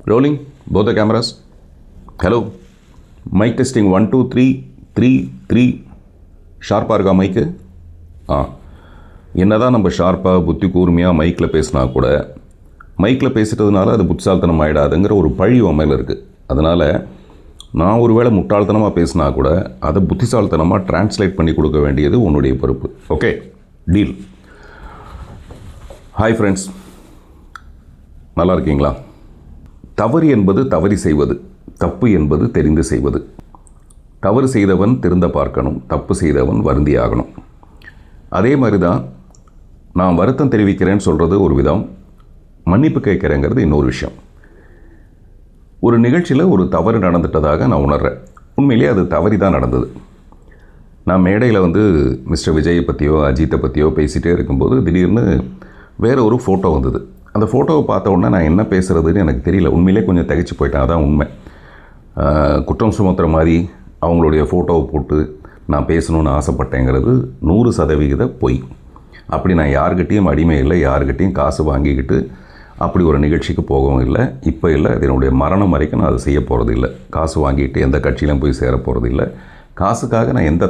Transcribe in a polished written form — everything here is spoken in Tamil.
Rolling, both the cameras. Hello. Mic testing 1 2 3 3 3. ஷார்ப்பாக இருக்கா மைக்கு? என்னதான் நம்ம ஷார்ப்பாக புத்தி கூர்மையாக மைக்கில் பேசினா கூட மைக்கில் பேசிட்டதுனால அது புத்திசாலித்தனம் ஆகிடாதுங்கிற ஒரு பழி உண்மையில் இருக்குது. அதனால் நான் ஒரு வேளை முட்டாள்தனமாக பேசினா கூட அதை புத்திசாலித்தனமாக டிரான்ஸ்லேட் பண்ணி கொடுக்க வேண்டியது உன்னுடைய பொறுப்பு. Okay, deal. ஹாய் ஃப்ரெண்ட்ஸ், நல்லா இருக்கீங்களா? தவறு என்பது தவறி செய்வது, தப்பு என்பது தெரிந்து செய்வது. தவறு செய்தவன் திருந்த பார்க்கணும், தப்பு செய்தவன் வருந்தி ஆகணும். அதே மாதிரி தான் நான் வருத்தம் தெரிவிக்கிறேன்னு சொல்கிறது ஒரு விதம், மன்னிப்பு கேட்குறேங்கிறது இன்னொரு விஷயம். ஒரு நிகழ்ச்சியில் ஒரு தவறு நடந்துட்டதாக நான் உணர்கிறேன். உண்மையிலேயே அது தவறி தான் நடந்தது. நான் மேடையில் மிஸ்டர் விஜயை பற்றியோ அஜித்தை பற்றியோ பேசிகிட்டே இருக்கும்போது திடீர்னு வேறு ஒரு ஃபோட்டோ வந்தது. அந்த ஃபோட்டோவை பார்த்த உடனே நான் என்ன பேசுகிறதுன்னு எனக்கு தெரியல. உண்மையிலே கொஞ்சம் திகைச்சு போயிட்டேன். அதான் உண்மை. குற்றம் சுமத்துற மாதிரி அவங்களுடைய ஃபோட்டோவை போட்டு நான் பேசணுன்னு ஆசைப்பட்டேங்கிறது 100% பொய். அப்படி நான் யாருக்கிட்டேயும் அடிமை இல்லை, யாருக்கிட்டேயும் காசு வாங்கிக்கிட்டு அப்படி ஒரு நிகழ்ச்சிக்கு போகவும் இல்லை, இப்போ இல்லை, என்னுடைய மரணம் வரைக்கும் நான் அதை செய்ய போகிறது இல்லை. காசு வாங்கிட்டு எந்த கட்சியிலும் போய் சேர போகிறது இல்லை. காசுக்காக நான் எந்த